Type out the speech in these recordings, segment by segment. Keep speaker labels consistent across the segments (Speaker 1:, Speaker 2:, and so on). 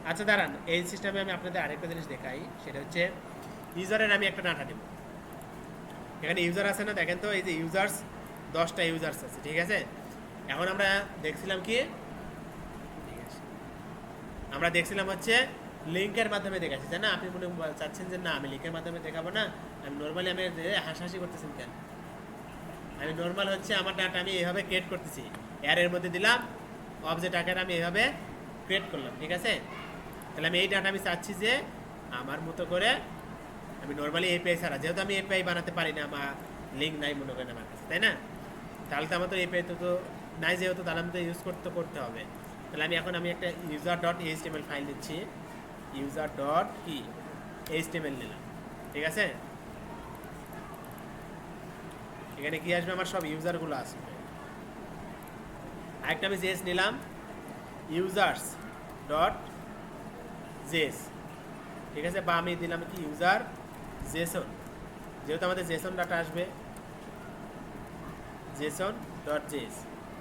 Speaker 1: আচ্ছা দাঁড়ান, এই সিস্টেমে আমি আপনাদের আরেকটা জিনিস দেখাই, সেটা হচ্ছে ইউজারের আমি একটা ডাটা দেবো। এখানে ইউজার আছে না, দেখেন তো, এই যে ইউজার্স, 10টা ইউজার্স আছে, ঠিক আছে। এখন আমরা দেখছিলাম কি, আমরা দেখছিলাম হচ্ছে লিঙ্কের মাধ্যমে দেখাচ্ছি, তাই না? আপনি মনে চাচ্ছেন যে না আমি লিঙ্কের মাধ্যমে দেখাবো না, আমি নর্মালি আমি হাসাহাসি করতেছেন কেন? আমি নর্মাল হচ্ছে আমার ডাটা আমি এইভাবে ক্রিয়েট করতেছি, এর মধ্যে দিলাম অবজেক্ট আকারে আমি এইভাবে ক্রিয়েট করলাম, ঠিক আছে। তাহলে আমি এই ডাটা আমি চাচ্ছি যে আমার মতো করে আমি নর্মালি এপিআই ছাড়া, যেহেতু আমি এপিআই বানাতে পারি না, আমার লিঙ্ক নাই মনে করেন আমার কাছে, তাই না? তাহলে তো আমার তো এপিআই তো নাই, যেহেতু তাহলে আমি তো ইউজ করতে হবে। তাহলে আমি একটা ইউজার ডট এইচটিএমএল ফাইল নিচ্ছি, ইউজার ডট কি এইচটিএমএল নিলাম, ঠিক আছে। এখানে কি আসবে, আমার সব ইউজারগুলো আসবে। আরেকটা আমি জেস নিলাম, ইউজার্স ডট জেস, ঠিক আছে। বা আমি দিলাম কি ইউজার জেসন, যেহেতু আমাদের জেসন ডাটা আসবে, জেসন ডট জেস,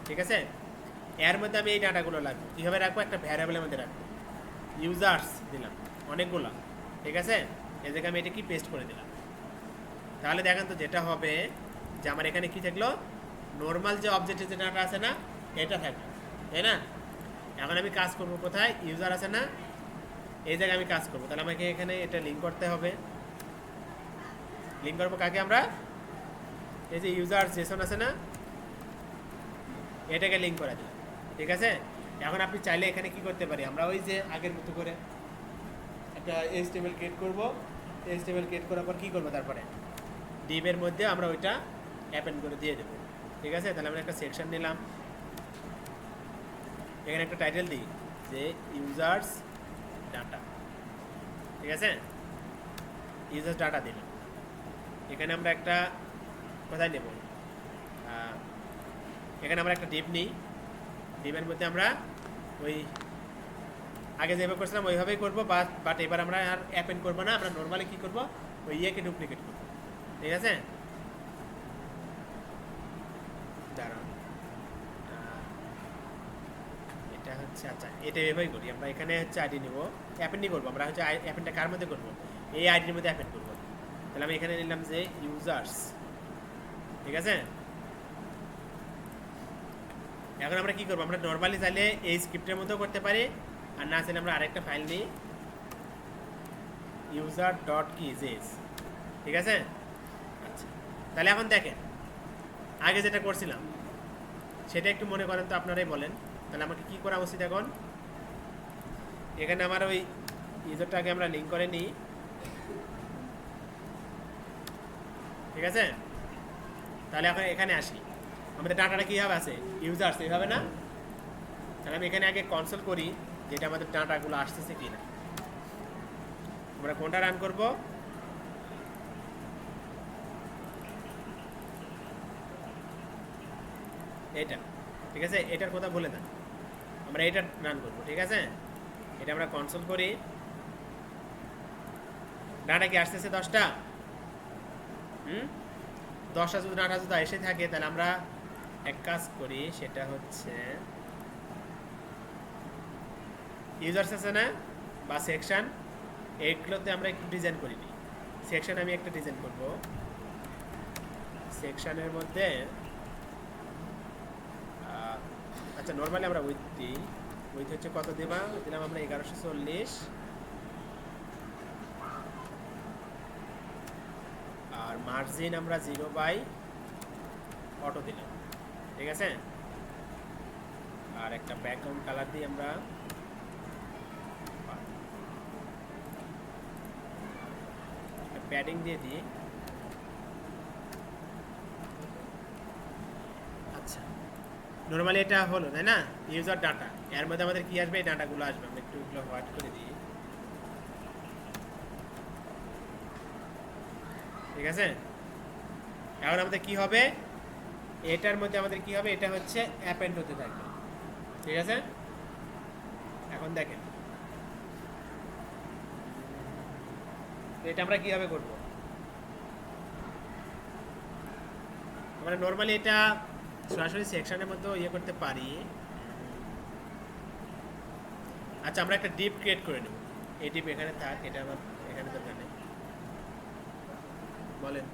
Speaker 1: ঠিক আছে। এর মধ্যে আমি এই ডাটাগুলো রাখবো, কীভাবে রাখবো, একটা ভ্যারিয়েবলের মধ্যে রাখবো। ইউজার্স দিলাম অনেকগুলো, ঠিক আছে। এই জায়গায় আমি এটা কি পেস্ট করে দিলাম। তাহলে দেখেন তো যেটা হবে যে আমার এখানে কি থাকলো, নর্মাল যে অবজেক্টের যে ডাটা আছে না, এটা থাকলো, তাই না? এখন আমি কাজ করবো কোথায়, ইউজার আছে না, এই জায়গায় আমি কাজ করবো। তাহলে আমাকে এখানে এটা লিঙ্ক করতে হবে। লিঙ্ক করবো কাকে, আমরা এই যে ইউজার জেসন আছে না, এটাকে লিঙ্ক করে দিলাম, ঠিক আছে। এখন আপনি চাইলে এখানে কি করতে পারি, আমরা ওই যে আগের মতো করে একটা এইচটিএমএল ক্রিয়েট করব। এইচটিএমএল ক্রিয়েট করার পর কী করবো, তারপরে ডিভের মধ্যে আমরা ওইটা অ্যাপেন্ড করে দিয়ে দেবো, ঠিক আছে। তাহলে আমরা একটা সেকশন নিলাম, এখানে একটা টাইটেল দিই যে ইউজার্স ডাটা, ঠিক আছে। ইউজার্স ডাটা দিলাম। এখানে আমরা একটা কোথায় নেব, এখানে আমরা একটা ডিভ নিই, ডিভের মধ্যে আমরা ওই আগে যেভাবে করছিলাম ওইভাবেই করবো, বাট এবার আমরা আর অ্যাপেন্ড করবো না, আমরা নর্মালি কী করবো, ওই ইয়েকে ডুপ্লিকেট করবো, ঠিক আছে। দাঁড়ান, এটা হচ্ছে, আচ্ছা এটা এভাবেই করি আমরা। এখানে হচ্ছে আইডি নেবো, অ্যাপেন্ডই করবো আমরা, হচ্ছে অ্যাপেন্ডটা কার মধ্যে করবো, এই আইডির মধ্যে অ্যাপেন্ড করবো। তাহলে আমি এখানে নিলাম যে ইউজার্স, ঠিক আছে। এখন আমরা কি করবো, আমরা নর্মালি চাইলে এই স্ক্রিপ্টের মধ্যেও করতে পারি, আর না চাইলে আমরা আরেকটা ফাইল নিই, ইউজার ডট কি জেস, ঠিক আছে। আচ্ছা তাহলে এখন দেখেন আগে যেটা করছিলাম সেটা একটু মনে করেন তো, আপনারাই বলেন। তাহলে আমাকে কি করা উচিত এখন, এখানে আমার ওই ইউজারটাকে আমরা লিঙ্ক করে নিই, ঠিক আছে। তাহলে এখন এখানে আসি, আমাদের ডাটাটা কীভাবে আছে, ইউজার্স এইভাবে না। তাহলে আমি এখানে আগে কনসোল করি যেটা আমাদের ডাটাগুলো আসতেছে কি না। আমরা কোনটা রান করব, এটা, ঠিক আছে। এটার কথা বলে দেন, আমরা এটা রান করব, ঠিক আছে। এটা আমরা কনসোল করি, ডাটা কি আসতেছে 10টা, 10টা যদি ডাটা যদি এসে থাকে, তাহলে আমরা এক কাজ করি, সেটা হচ্ছে ইউজার্স আছে না বা সেকশন, এইগুলোতে আমরা একটু ডিজাইন করি নি। সেকশন আমি একটা ডিজাইন করব, সেকশনের মধ্যে আচ্ছা নর্মালি আমরা উইথ দিই, উইথ হচ্ছে কত দেবা, দিলাম আমরা 1140, আর মার্জিন আমরা 0 অটো দিলাম, ঠিক আছে। আর একটা ব্যাকগ্রাউন্ড কালার দিই আমরা প্যাডিং দিয়ে দিই। আচ্ছা নর্মালি এটা হলো, তাই না, ইউজার ডাটা। এর মধ্যে আমাদের কি আসবে, এই ডাটাগুলো আসবে, আমরা একটু এগুলো হোয়াইট করে দিই, ঠিক আছে। এখন আমাদের কি হবে, এটার মধ্যে আমাদের কি হবে, এটা হচ্ছে অ্যাপেন্ড হতে থাকবে, ঠিক আছে। এখন দেখেন এটা আমরা কিভাবে করব, আমরা নর্মালি এটা সরাসরি সেকশনের মধ্যে ইয়ে করতে পারি। আচ্ছা আমরা একটা ডিপ ক্রিয়েট করে নেব। এই ডিপ এখানে থাক, এটা আমার এখানে দরকার নেই। বলেন।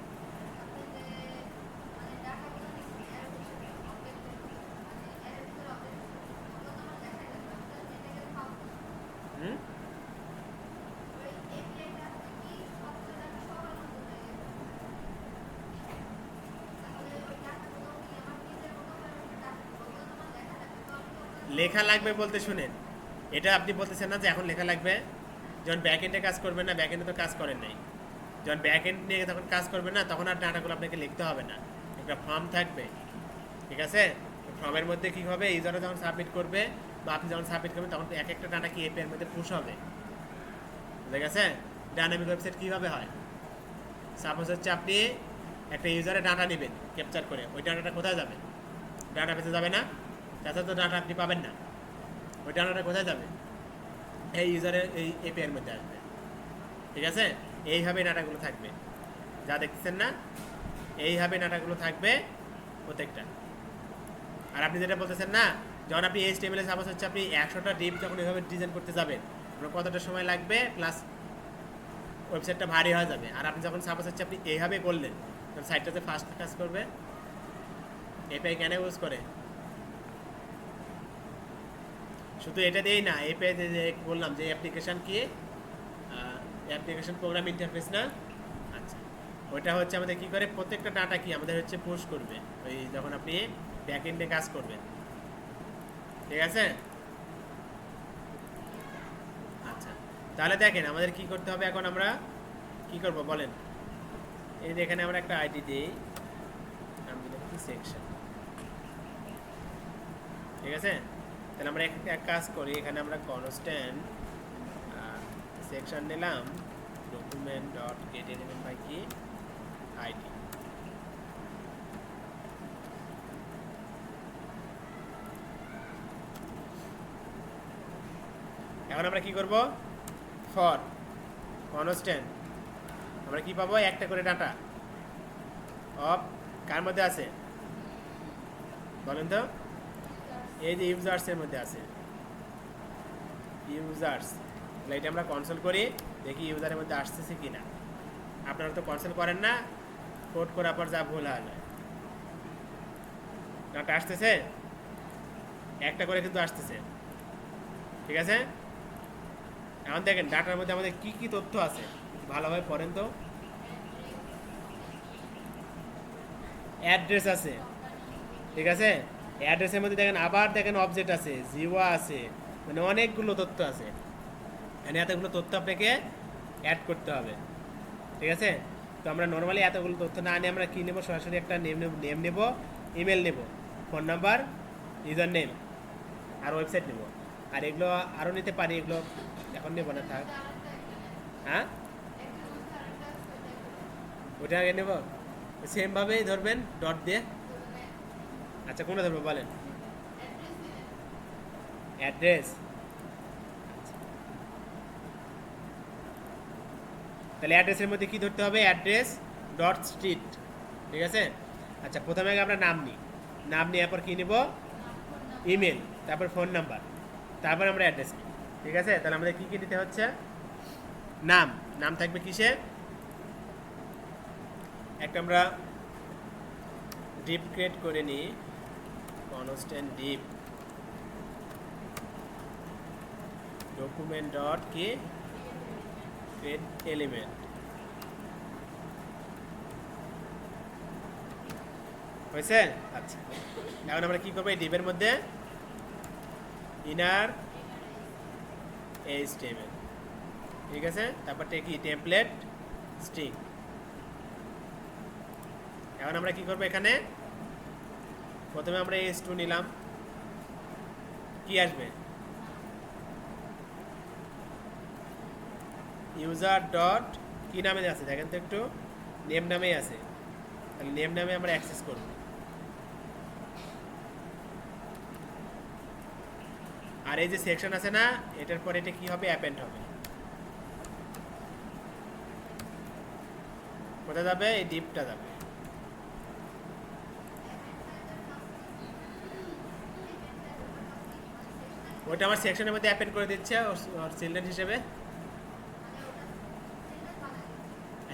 Speaker 1: হুম, লেখা লাগবে বলতে শুনেন, এটা আপনি বলতেছেন না যে এখন লেখা লাগবে। যখন ব্যাক এন্ডে কাজ করবেন না, ব্যাক এন্ডে তো কাজ করেন নাই, যখন ব্যাক এন্ড নিয়ে তখন কাজ করবেন না, তখন আর ডাটাগুলো আপনাকে লিখতে হবে না, একটা ফর্ম থাকবে। ঠিক আছে, ফর্মের মধ্যে কী হবে, ইউজাররা যখন সাবমিট করবে বা আপনি যখন সাবমিট করবেন তখন এক একটা ডাটা কি এপিআই এর মধ্যে পুশ হবে। ঠিক আছে, ডায়নামিক ওয়েবসাইট কীভাবে হয়, সাপোজ হচ্ছে আপনি একটা ইউজারের ডাটা নেবেন ক্যাপচার করে, ওই ডাটাটা কোথায় যাবে? ডাটা বেসে যাবে না? তাছাড়া তো ডাটা আপনি পাবেন না, ওই ডাটাটা কোথায় যাবে? এই ইউজারের এই এপিআই এর মধ্যে আসবে। ঠিক আছে, এইভাবে ডাটাগুলো থাকবে, যা দেখতেছেন না এইভাবে ডাটাগুলো থাকবে প্রত্যেকটা। আর আপনি যেটা বলতেছেন না, যখন আপনি এইচটিএমএল সাপোজ হচ্ছে আপনি 100টা ডিপ যখন এইভাবে ডিজাইন করতে যাবেন, আপনার কতটা সময় লাগবে, প্লাস ওয়েবসাইটটা ভারী হয়ে যাবে। আর আপনি যখন সাপোজ হচ্ছে আপনি এইভাবে করলেন, তখন সাইটটাতে ফাস্ট কাজ করবে। এপিআই কেন ইউজ করে? শুধু এটা দিয়েই না, এপিআই বললাম যে অ্যাপ্লিকেশন কি, অ্যাপ্লিকেশন প্রোগ্রাম ইন্টারফেস না? আচ্ছা, ওইটা হচ্ছে আমাদের কি করে, প্রত্যেকটা ডাটা কি আমাদের হচ্ছে পুশ করবে ওই যখন আপনি ব্যাক এন্ডে কাজ করবেন। ঠিক আছে, আচ্ছা তাহলে দেখেন আমাদের কি করতে হবে, এখন আমরা কি করব বলেন। এই যে এখানে আমরা একটা আইডি দিই, নাম দিলাম কি সেকশন। ঠিক আছে, তাহলে আমরা এক কাজ করি, এখানে আমরা কনস্ট্যান্ট সেকশন নিলাম, document dot get element by কি আইডি। এখন আমরা কি করব, ফর কনস্ট্যান্ট আমরা কি পাবো, একটা করে ডাটা অফ কার মধ্যে আছে বলেন তো, এই যে ইউজার্সের মধ্যে আছে, ইউজার্স। তাহলে এটা আমরা কনসোল করি, দেখি ইউজারের মধ্যে আসতেছে কি না। আপনারা তো কনসোল করেন না, কোড করার পর যা ভুল হয় যায়। ডাটা আসতেছে, একটা করে কিন্তু আসতেছে। ঠিক আছে, এখন দেখেন ডাটার মধ্যে আমাদের কি কি তথ্য আছে ভালোভাবে পড়েন তো। অ্যাড্রেস আছে, ঠিক আছে, অ্যাড্রেসের মধ্যে দেখেন আবার দেখেন অবজেক্ট আছে, জিওয়া আছে, মানে অনেকগুলো তথ্য আছে। মানে এতগুলো তথ্য আপনাকে অ্যাড করতে হবে। ঠিক আছে, তো আমরা নর্মালি এতগুলো তথ্য না নিয়ে আমরা কী নেব, সরাসরি একটা নেম নেব, ইমেল নেব, ফোন নাম্বার, ইউজার নেম আর ওয়েবসাইট নেব। আর এগুলো আরও নিতে পারি, এগুলো এখন নেব না, থাক। হ্যাঁ, ওটা আগে নেব, সেমভাবেই ধরবেন ডট দিয়ে। আচ্ছা কোনটা ধরবো বলেন, অ্যাড্রেস। তাহলে অ্যাড্রেসের মধ্যে কি ধরতে হবে, অ্যাড্রেস ডট স্ট্রিট। ঠিক আছে, আচ্ছা প্রথমে আগে আমরা নাম নিই, নাম নেওয়ার পর কী নেব, ইমেল, তারপর ফোন নাম্বার, তারপর আমরা অ্যাড্রেস নিই। ঠিক আছে, তাহলে আমাদের কী কী দিতে হচ্ছে, নাম, নাম থাকবে কিসে, একটা আমরা ডিপ ক্রিয়েট করে নিই, কনস্ট্যান্ট ডিপ ডকুমেন্ট ডট কি ক্রিয়েট এলিমেন্ট। হয়েছে? আচ্ছা, এখন আমরা কি করবো, এই ডিপের মধ্যে ইনার এইচটিএমএল। ঠিক আছে, তারপর কি টেমপ্লেট স্ট্রিং। এখন আমরা কি করবো, এখানে প্রথমে আমরা h2 নিলাম, কি আসবে, ইউজার ডট কি নামে আছে দেখেন তো একটু, নেম নামেই আছে, তাহলে নেম নামে আমরা অ্যাক্সেস করব। আর এই যে সেকশন আছে না, এটার পরে এটা কি হবে, অ্যাপেন্ড হবে। কোথায় যাবে, এই ডিপটা যাবে। ওটা আমার সেকশনের মধ্যে অ্যাপেন্ড করে দিচ্ছে ওর চিলড্রেন হিসেবে।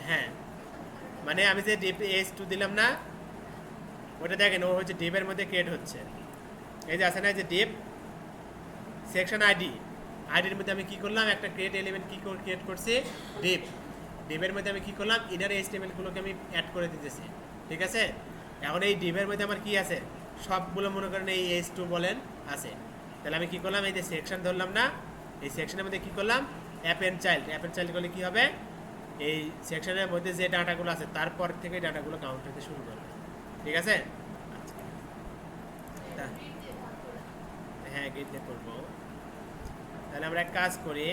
Speaker 1: হ্যাঁ, মানে আমি যে ডিপ S2 দিলাম না, ওটা দেখেন ও হচ্ছে ডিপের মধ্যে ক্রিয়েট হচ্ছে। এই যে আছে না যে ডিপ সেকশন আইডির মধ্যে আমি কি করলাম, একটা ক্রিয়েট এলিমেন্ট কি ক্রিয়েট করছি, ডিপের মধ্যে আমি কি করলাম, ইনার HTML-গুলোকে আমি অ্যাড করে দিতেছি। ঠিক আছে, এখন এই ডিপের মধ্যে আমার কি আছে, সবগুলো মনে করেন এই S2 বলেন আছে। তাহলে আমি কি করলাম, এই যে সেকশন ধরলাম না, এই সেকশনের মধ্যে কি করলাম, অ্যাপেন্ড চাইল্ড করলে কি হবে, এই সেকশনের মধ্যে যে ডাটাগুলো আছে তারপর থেকে ডাটাগুলো কাউন্ট হতে শুরু করবে। ঠিক আছে, আচ্ছা হ্যাঁ গ্রিড দিয়ে করবো। তাহলে আমরা এক কাজ করি,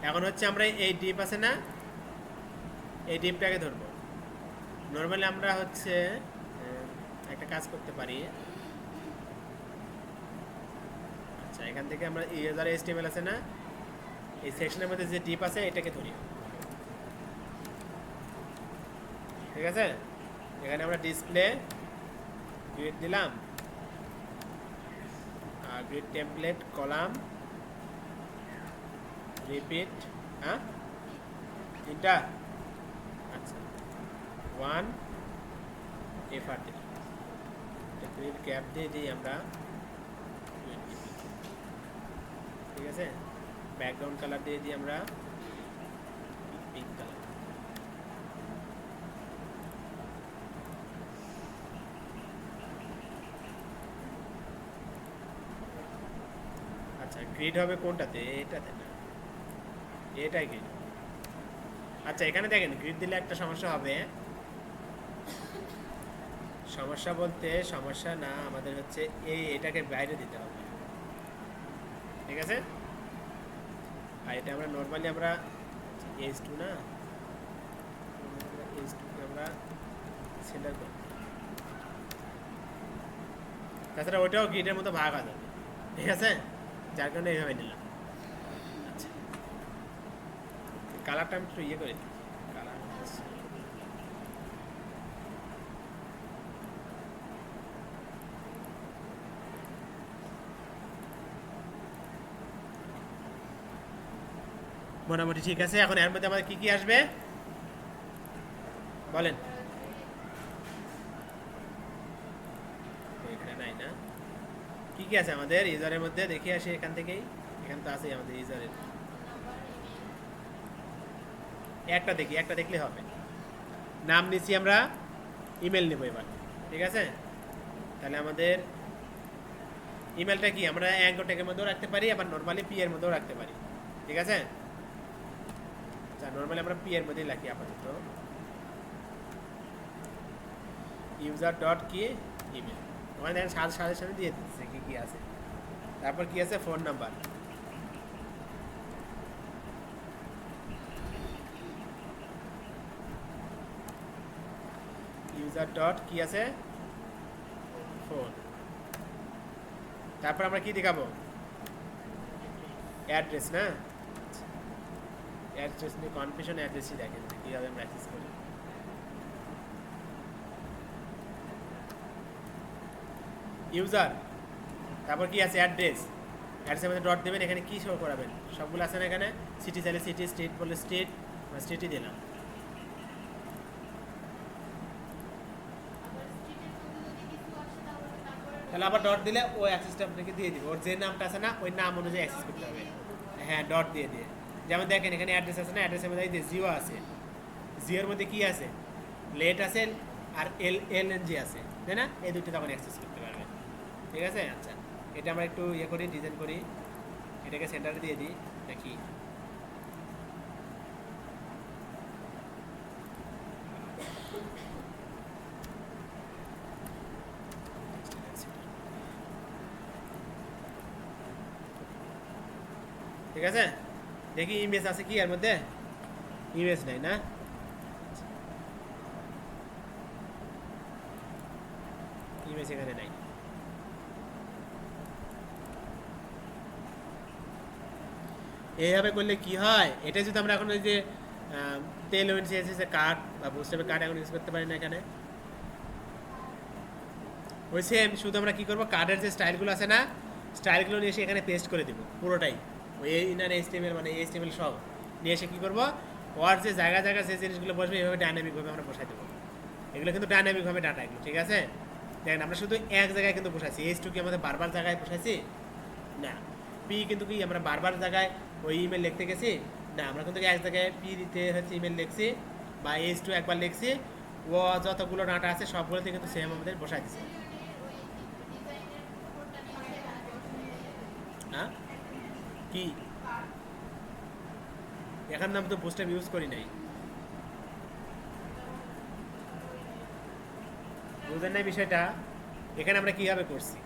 Speaker 1: এখন হচ্ছে আমরা এই ডিপ আছে না, এই ডিপটাকে ধরবো। নর্মালি আমরা হচ্ছে একটা কাজ করতে পারি, আচ্ছা এখান থেকে আমরা ইউজার HTML আছে না, এই সেকশনের মধ্যে যে ডিপ আছে এটাকে ধরি। ঠিক আছে, এখানে আমরা ডিসপ্লে গ্রিড দিলাম, আর গ্রিড টেমপ্লেট কলাম রিপিট, হ্যাঁ তিনটা, আচ্ছা 1 FR দিই, গ্রিড ক্যাপ দিয়ে দিই আমরা। ঠিক আছে, ব্যাকগ্রাউন্ড কালার দিয়ে দিই আমরা পিঙ্ক কালার। আচ্ছা গ্রিড হবে কোনটাতে, এটাতে না, এটাই গ্রিড। আচ্ছা এখানে দেখেন গ্রিড দিলে একটা সমস্যা হবে, সমস্যা বলতে সমস্যা না, আমাদের হচ্ছে এটাকে বাইরে দিতে হবে। ঠিক আছে, আর এটা আমরা নর্মালি আমরা S2 না, S2 কে আমরা সেন্টার করি, তাছাড়া ওইটাও গ্রিডের মতো ভাগ আছে। ঠিক আছে, যার কারণে এইভাবে নিলাম। আচ্ছা কালারটা আমি একটু করে দিই, কালার মোটামুটি ঠিক আছে। এখন এর মধ্যে আমাদের কি কি আসবে বলেন, এখানে নাই না, কি কি আছে আমাদের ইউজারের মধ্যে, দেখে আসি এখান থেকেই। এখানে তো আছে আমাদের ইউজারের একটা দেখি, একটা দেখলে হবে। নাম নিচ্ছি আমরা, ইমেল নেব এবার। ঠিক আছে, তাহলে আমাদের ইমেলটা কি আমরা অ্যাঙ্কর ট্যাগের মধ্যেও রাখতে পারি, আবার নর্মালি পি এর মধ্যেও রাখতে পারি। ঠিক আছে, আচ্ছা নর্মালি আমরা পি এর মধ্যেই রাখি আপাতত, ইউজার ডট কি ইমেল, ওখানে দেখেন সাজেশনে দিয়ে দিচ্ছে কি কি আছে। তারপর কি আছে, ফোন নাম্বার, ইউজার ডট কি আছে ফোন। তারপর আমরা কি দেখাবো, অ্যাড্রেস না, অ্যাড্রেস নিয়ে কনফিউশন, অ্যাড্রেসই দেখেন কীভাবে আমরা অ্যাক্সেস করি। ইউজার, তারপর কি আছে অ্যাড্রেস, অ্যাড্রেসের মধ্যে ডট দেবেন, এখানে কি শো করাবেন সবগুলো আছে না, এখানে সিটি চাইলে সিটি, স্টেট বললে স্টেট, স্টেটই দিলাম। তাহলে আবার ডট দিলে ও অ্যাক্সেসটা আপনাকে দিয়ে দিবে, ওর যে নামটা আছে না ওই নাম অনুযায়ী অ্যাক্সেস করতে হবে। হ্যাঁ ডট দিয়ে দিয়ে, যেমন দেখেন এখানে অ্যাড্রেস আছে না, অ্যাড্রেসের মধ্যে জিও আছে, জিওর মধ্যে কি আছে, লেট আছে আর LNG আছে, তাই না, এই দুটো তখন অ্যাক্সেস করতে পারবেন। ঠিক আছে, আচ্ছা এটা আমরা একটু করি, ডিজাইন করি, এটাকে সেন্টারে দিয়ে দিই দেখি। ঠিক আছে, দেখি ইমেজ আছে কি এর মধ্যে, ইমেজ নাই না, ইমেজ এখানে নাই। এইভাবে করলে কি হয়, এটা যদি আমরা এখন ওই যে তেল কার্ড বা বুস্টার কার্ড এখন ইউজ করতে পারি না, এখানে ওই সেম, শুধু আমরা কী করবো, কার্ডের যে স্টাইলগুলো আছে না, স্টাইলগুলো নিয়ে এসে এখানে পেস্ট করে দেবো পুরোটাই, ওই ইনার এইচটিএমএল মানে এইচটিএমএল সব নিয়ে এসে কী করবো, ওর যে জায়গা জায়গা যে জিনিসগুলো বসবে এইভাবে ডাইনামিকভাবে আমরা বসাই দেবো। এগুলো কিন্তু ডাইনামিকভাবে ডাটা, এগুলো ঠিক আছে। দেখেন আমরা শুধু এক জায়গায় কিন্তু বসাইছি, এইচ টু কি আমাদের বারবার জায়গায় বসাইছি না, পি কিন্তু কি আমরা বারবার জায়গায় ওই ইমেল লিখতে গেছি না, আমরা কিন্তু এক জায়গায় পি দিতে হচ্ছে ইমেল লিখছি বা এইচ টু একবার লিখছি, ও যতগুলো ডাটা আছে সবগুলোতে কিন্তু সেম আমাদের বসাই দিচ্ছে। হ্যাঁ কি এখন নাম তো বুস্টার ইউজ করি নাই, বুঝেন নাই বিষয়টা। এখানে আমরা কীভাবে করছি,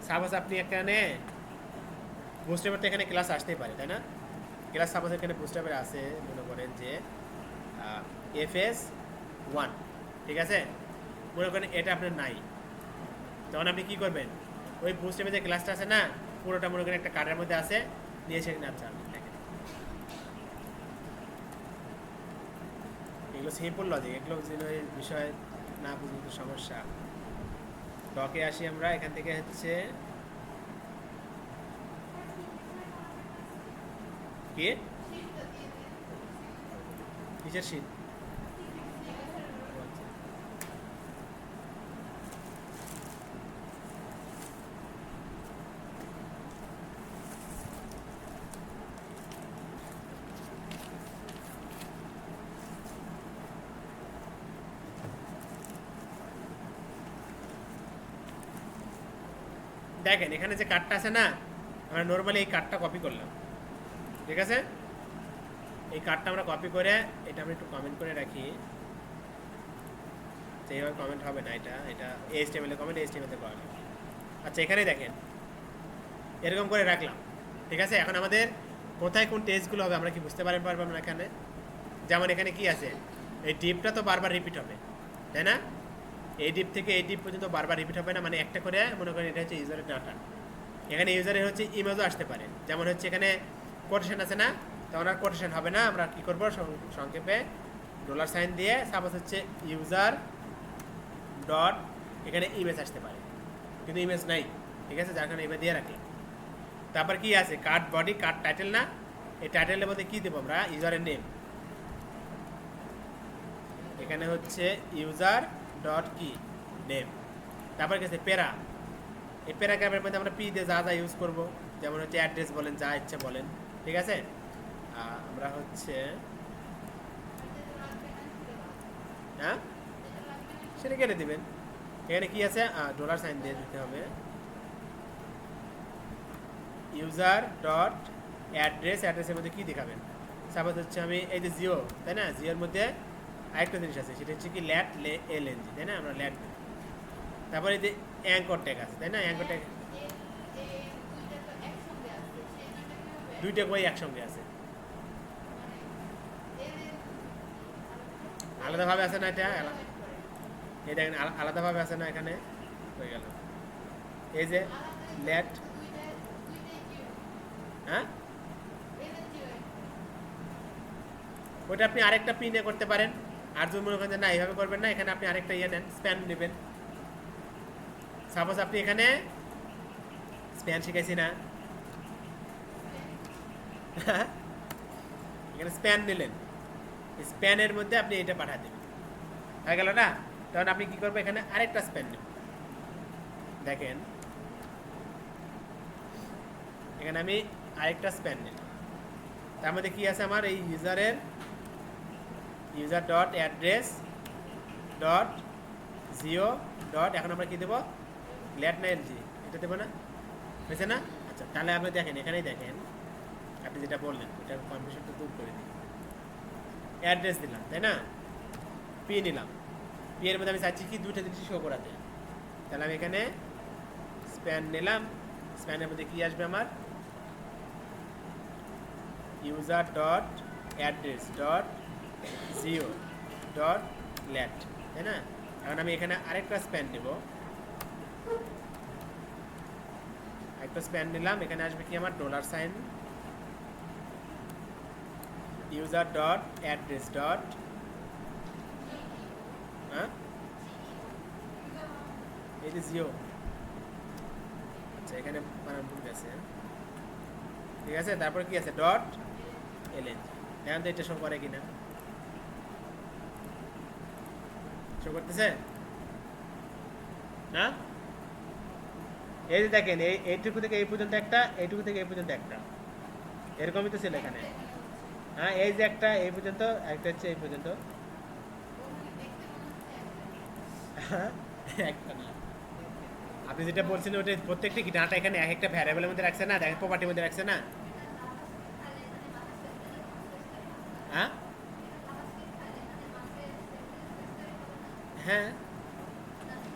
Speaker 1: সাপোজ আপনি এখানে বুস্টার তো এখানে ক্লাস আসতেই পারে তাই না, ক্লাস সাপোজ এখানে বুস্টার আছে মনে করেন যে FS1, ঠিক আছে, মনে করেন এটা আপনার নাই, তখন আপনি কী করবেন, ওই বুস্টার যে ক্লাসটা আছে না পুরোটা মনে করেন একটা কার্ডের মধ্যে আছে নিয়ে সেখানে, আচ্ছা দেখেন এগুলো সিম্পল লজিক, এগুলো বিষয় না বুঝলে তো সমস্যা। ডকে আসি আমরা, এখান থেকে হচ্ছে কি কিসের শীট, দেখেন এখানে যে কার্ডটা আছে না, আমরা নর্মালি এই কার্ডটা কপি করলাম, ঠিক আছে, এই কার্ডটা আমরা কপি করে এটা আমরা একটু কমেন্ট করে রাখি, এইভাবে কমেন্ট হবে না, এটা এটা এইচটিএমএল এ কমেন্ট এইচটিএমএল তে করালাম। আচ্ছা এখানে দেখেন এরকম করে রাখলাম, ঠিক আছে। এখন আমাদের কোথায় কোন টেস্টগুলো হবে আমরা কি বুঝতে পারবো না এখানে, যেমন এখানে কি আছে, এই ডিপটা তো বারবার রিপিট হবে তাই না, এই ডিপ থেকে এই ডিপ পর্যন্ত বারবার রিপিট হবে না, মানে একটা করে মনে করেন এটা হচ্ছে ইউজারের ডাটা, এখানে ইউজারের হচ্ছে ইমেজও আসতে পারে, যেমন হচ্ছে এখানে কোটেশন আছে না, তখন আর কোটেশন হবে না, আমরা কী করবো সংক্ষেপে $সাইন দিয়ে সাপোজ হচ্ছে ইউজার ডট, এখানে ইমেজ আসতে পারে কিন্তু ইমেজ নাই, ঠিক আছে, যার কারণে ইমেজ দিয়ে রাখি। তারপর কি আছে, কার্ড বডি, কার্ড টাইটেল না, এই টাইটেলের মধ্যে কী দেবো আমরা, ইউজারের নেম, এখানে হচ্ছে ইউজার ডট কি নেম, তারপর কি আছে প্যারা, এই প্যারাগ্রাফের মধ্যে আমরা পি দিয়ে যা যা ইউজ করবো, যেমন হচ্ছে অ্যাড্রেস বলেন, যা ইচ্ছে বলেন, ঠিক আছে। আমরা হচ্ছে হ্যাঁ সেটা কেটে দেবেন, এখানে কি আছে $সাইন দিয়ে দিতে হবে, ইউজার ডট অ্যাড্রেস, অ্যাড্রেসের মধ্যে কী দেখাবেন, সাপোজ হচ্ছে আমি এই যে জিও তাই না, জিওর মধ্যে আরেকটা জিনিস আছে সেটা হচ্ছে কি ল্যাট LNG তাই না, আমরা ল্যাট, তারপরে এই যে অ্যাঙ্কর ট্যাগ আছে তাই না, অ্যাঙ্কর ট্যাগ দুইটা বই একসঙ্গে আছে, আলাদাভাবে আছে না, এটা এই দেখেন আলাদাভাবে আছে না, এখানে হয়ে গেল এই যে ল্যাট, হ্যাঁ ওইটা আপনি আরেকটা পিনে করতে পারেন, আর যদি মনে করেন যে না এইভাবে করবেন না, এখানে আপনি আরেকটা ইয়ে নেন, স্প্যান নেবেন, সাপোজ আপনি এখানে স্প্যান শিখাইছি না, এখানে স্প্যান নিলেন, স্প্যানের মধ্যে আপনি এটা পাঠা দেবেন, হয়ে গেল না, তখন আপনি কি করবেন, এখানে আরেকটা স্প্যান নেবেন, দেখেন এখানে আমি আরেকটা স্প্যান নিলাম, তার মধ্যে কি আছে আমার এই ইউজারের user dot address dot geo dot, এখন আমরা কি দেবো ল্যাট না এলজি, এটা দেবো না, হয়েছে না। আচ্ছা তাহলে আপনি দেখেন এখানেই দেখেন আপনি যেটা বললেন ওটার কনফিউশনটা দূর করে দিন, অ্যাড্রেস দিলাম তাই না, পি নিলাম, পি এর মধ্যে আমি চাচ্ছি কি দুইটা জিনিস শো করাতে, তাহলে আমি এখানে স্প্যান নিলাম, স্প্যানের মধ্যে কি আসবে আমার user dot address dot geo dot ল্যাট তাই না, এখন আমি এখানে আরেকটা স্প্যান নেব, একটা স্প্যান নিলাম, এখানে আসবে কি আমার $সাইন ইউজার ডট অ্যাড্রেস ডট, হ্যাঁ এই যে জিও আচ্ছা এখানে বানান ভুল গেছে, ঠিক আছে। তারপর কি আছে ডট এলএন, এখন তো এটা শো করে কিনা, শো করতেছে না? এই যে দেখেন এইটুকু থেকে এই পর্যন্ত একটা, এইটুকু থেকে এই পর্যন্ত একটা, এরকমই তো ছিল এখানে। হ্যাঁ এই যে একটা এই পর্যন্ত, একটা হচ্ছে এই পর্যন্ত। হ্যাঁ, একটা না, আপনি যেটা বলছেন ওটা প্রত্যেকটা কি ডাটা এখানে এক একটা ভ্যারিয়েবলের মধ্যে রাখছে না, দেখেন প্রপার্টির মধ্যে রাখছে না। হ্যাঁ হ্যাঁ,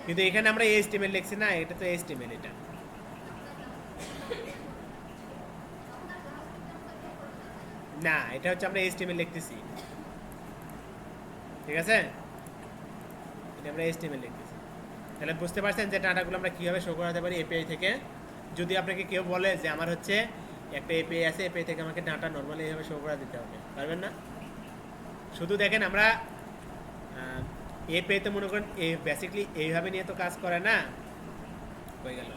Speaker 1: কিন্তু এখানে আমরা এইচটিএমএল লিখছি না, এটা তো এইচটিএমএল এটা। না এটা হচ্ছে আমরা এইচটিএমএল লিখতেছি, ঠিক আছে, এটা আমরা এইচটিএমএল লিখতেছি। তাহলে বুঝতে পারছেন যে ডাটাগুলো আমরা কীভাবে শো করাতে পারি এপিআই থেকে। যদি আপনাকে কেউ বলে যে আমার হচ্ছে একটা এপিআই আছে, এপিআই থেকে আমাকে ডাটা নর্মালি এইভাবে শো করা দিতে হবে, পারবেন না। শুধু দেখেন আমরা এপিআই তো মনে করেন এই বেসিকলি এইভাবে নিয়ে তো কাজ করে না, হয়ে গেল।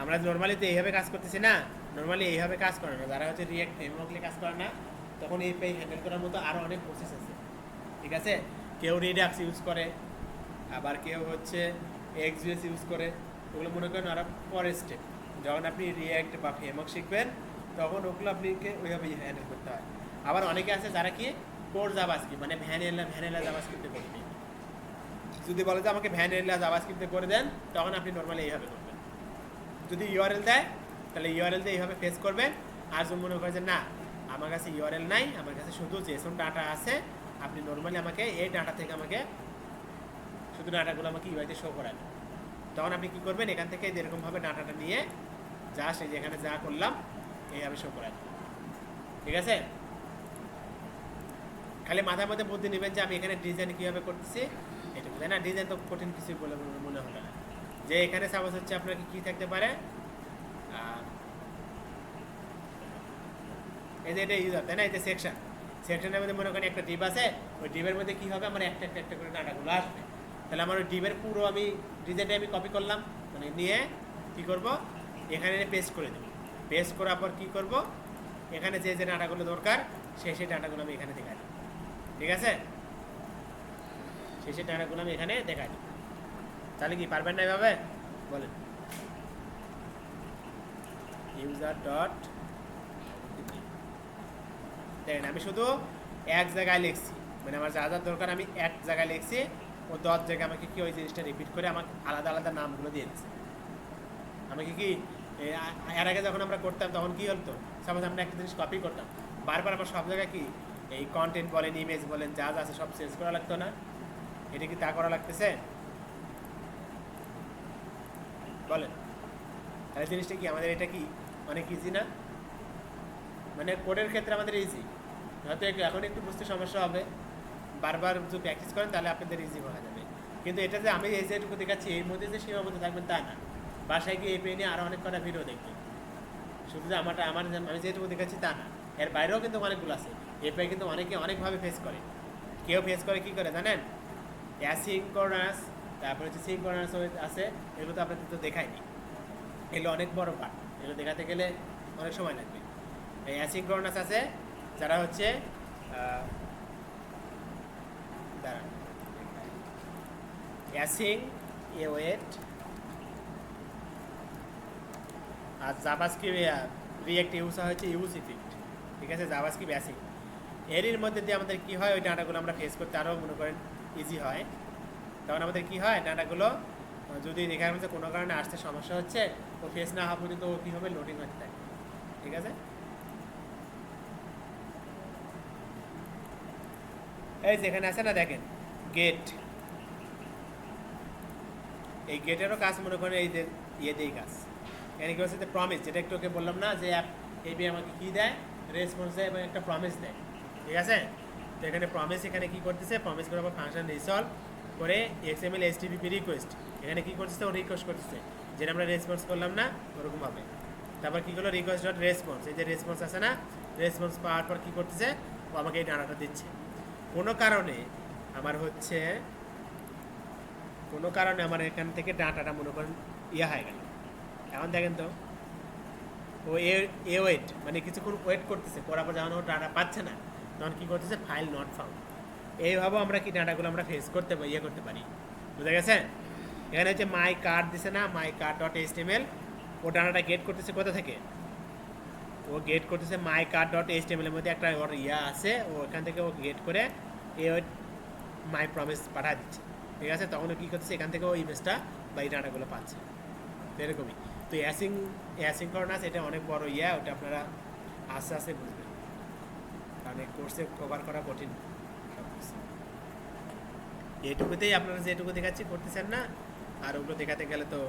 Speaker 1: আমরা নর্মালি তো এইভাবে কাজ করতেছি না, নর্মালি এইভাবে কাজ করে না। যারা হচ্ছে রিয়েক্ট ফ্রেমওয়ার্ক নিয়ে কাজ করে না, তখন এপিআই হ্যান্ডেল করার মতো আরও অনেক প্রসেস আছে, ঠিক আছে। কেউ রিডাক্স ইউজ করে, আবার কেউ হচ্ছে এক্সভিএস ইউজ করে, ওগুলো মনে করেন আরও পরের স্টেপ। যখন আপনি রিয়েক্ট বা ফ্রেমওয়ার্ক শিখবেন তখন ওগুলো আপনাকে ওইভাবে হ্যান্ডেল করতে হয়। আবার অনেকে আছে যারা কি কোর জাভাস্ক্রিপ্ট মানে ভ্যানিলা জাভাস্ক্রিপ্টে করবে। যদি বলে যে আমাকে ভ্যানিলা জাভাস্ক্রিপ্টে করে দেন, তখন আপনি নর্মালি এইভাবে করবেন। যদি ইউআরএল দেয় তাহলে ইউআরএল দিয়ে এইভাবে ফেস করবেন। আর যদি মনে করেন যে না আমার কাছে ইউআরএল নাই, আমার কাছে শুধু জেসন ডাটা আছে, আপনি নর্মালি আমাকে এই ডাটা থেকে আমাকে শুধু ডাটাগুলো আমাকে ইউআইতে শো করান, তখন আপনি কী করবেন, এখান থেকে এরকমভাবে ডাটাটা নিয়ে জাস্ট এই যে এখানে যা করলাম এইভাবে শো করান, ঠিক আছে। খালি মাথার মধ্যে বুদ্ধি নেবেন যে আমি এখানে ডিজাইন কীভাবে করতেছি এটুকু, তাই না। ডিজাইন তো কঠিন কিছুই বলে মনে হলো না। যে এখানে সাপোজ হচ্ছে আপনার কি থাকতে পারে, এই যে এটা ইউজার তাই না, এই যে সেকশনের মধ্যে মনে করেন একটা ডিপ আছে, ওই ডিপের মধ্যে কী হবে আমার একটা একটা একটা করে ডাটাগুলো আসবে। তাহলে আমার ওই ডিপের পুরো আমি ডিজাইনটা আমি কপি করলাম, মানে নিয়ে কী করব এখানে পেস্ট করে দেবো। পেস্ট করার পর কী করব, এখানে যে যে ডাটাগুলো দরকার সেই ডাটাগুলো আমি এখানে দেখাই দিই, ঠিক আছে। সেই ডাটাগুলো আমি এখানে দেখাই দিই। তাহলে কি পারবেন না এভাবে বলেন। ইউজার ডট দেখেন আমি শুধু এক জায়গায় লিখছি, মানে আমার যা যা দরকার আমি এক জায়গায় লিখছি, ও 10 জায়গায় আমাকে কি ওই জিনিসটা রিপিট করে আমাকে আলাদা আলাদা নামগুলো দিয়ে দিচ্ছে। আমাকে কি এর আগে যখন আমরা করতাম তখন কি হতো, সাপোজ আমরা একটা জিনিস কপি করতাম, বারবার আমার সব জায়গায় কি এই কন্টেন্ট বলেন ইমেজ বলেন যা যা আছে সব চেঞ্জ করা লাগতো না। এটা কি তা করা লাগতেছে বলেন। তাহলে জিনিসটা কি আমাদের এটা কি অনেক ইজি না, মানে কোডের ক্ষেত্রে আমাদের ইজি, হয়তো এখন একটু বুঝতে সমস্যা হবে, বারবার যদি প্র্যাকটিস করেন তাহলে আপনাদের ইজি হয়ে যাবে। কিন্তু এটা যে আমি এই যেটুকু দেখাচ্ছি এর মধ্যে যে সীমাবদ্ধ থাকবেন তা না, বাসায় গিয়ে এই নিয়ে আরও অনেক কটা ভিডিও দেখবেন। শুধু যে আমার আমি যেটুকু দেখাচ্ছি তা না, এর বাইরেও কিন্তু অনেকগুলো আছে। এপিআই কিন্তু অনেকে অনেকভাবে ফেস করে। কেউ ফেস করে কী করে জানেন, অ্যাসিনক্রোনাস, তারপরে হচ্ছে সিনক্রোনাস আছে, এগুলো তো আপনাদের তো দেখায়নি, এগুলো অনেক বড় পার্ট, এগুলো দেখাতে গেলে অনেক সময় লাগবে। এই অ্যাসিনক্রোনাস আছে যারা হচ্ছে দাঁড়ান অ্যাসিং এ ওয়েট, আর জাভাস্ক্রিপ্ট রিয়েক্ট ইউজ হচ্ছে ইউজ ইফেক্ট, ঠিক আছে। জাভাস্ক্রিপ্ট অ্যাসিং এর মধ্যে দিয়ে আমাদের কী হয় ওই ডাটাগুলো আমরা ফেস করতে আরও মনে করেন ইজি হয়। তখন আমাদের কী হয় ডাটাগুলো যদি দেখার মধ্যে কোনো কারণে আসতে সমস্যা হচ্ছে, ও ফেস না হওয়া পর্যন্ত ও কী হবে লোডিং হতে থাকে, ঠিক আছে। এই যেখানে আছে না দেখেন গেট, এই গেটেরও কাজ মনে করেন এই যে ইয়ে দিয়েই কাজ। এখানে কি হচ্ছে প্রমিস, যেটা একটু ওকে বললাম না যে অ্যাপ এপি আমাকে কী দেয় রেসপন্স দেয় এবং একটা প্রমিস দেয়, ঠিক আছে। তো এখানে প্রমিস এখানে কী করতেছে, প্রমিস করার পর ফাংশন রিসলভ করে এক্সএমএল এইচটিটিপি রিকোয়েস্ট এখানে কী করতেছে ও রিকোয়েস্ট করতেছে, যেটা আমরা রেসপন্স করলাম না ওরকমভাবে। তারপর কী করলো রিকোয়েস্ট ডট রেসপন্স, এই যে রেসপন্স আছে না, রেসপন্স পাওয়ার পর কী করতেছে ও আমাকে এই ডাটাটা দিচ্ছে। কোনো কারণে আমার হচ্ছে কোনো কারণে আমার এখান থেকে ডাটাটা মনে করেন ইয়ে হয়ে গেল, এখন দেখেন তো, ও এ ওয়েট মানে কিছুক্ষণ ওয়েট করতেছে, করার পর যখন ও ডাটা পাচ্ছে না তখন কী করতেছে, ফাইল নট ফাউন্ড। এইভাবে আমরা কি ডাটাগুলো আমরা ফেস করতে পারি, ইয়ে করতে পারি। বুঝা গেছে? এখানে হচ্ছে মাই কার্ড দিছে না, মাই কার্ড ডট এইচটিএমএল, ও ডাটাটা গেট করতেছে কোথা থেকে, ও গেট করতেছে মাই কার্ড ডট এইচটিএমএল এর মধ্যে একটা ওর ইয়া আছে, ও এখান থেকে ও গেট করে এ মাই প্রমিস পাঠা দিচ্ছে। ঠিক আছে, তখন ও কী করতেছে, এখান থেকে ও ইমেজটা বা এই ডাটাগুলো পাচ্ছে। তো এরকমই। তো অ্যাসিঙ্করনাস এটা অনেক বড় ইয়া, ওটা আপনারা আস্তে আস্তে বুঝবেন, কারণ এই কোর্সে কভার করা কঠিন সব কিছু। এইটুকুতেই আপনারা যেটুকু দেখাচ্ছি করতেছেন না, আর ওগুলো দেখাতে গেলে তো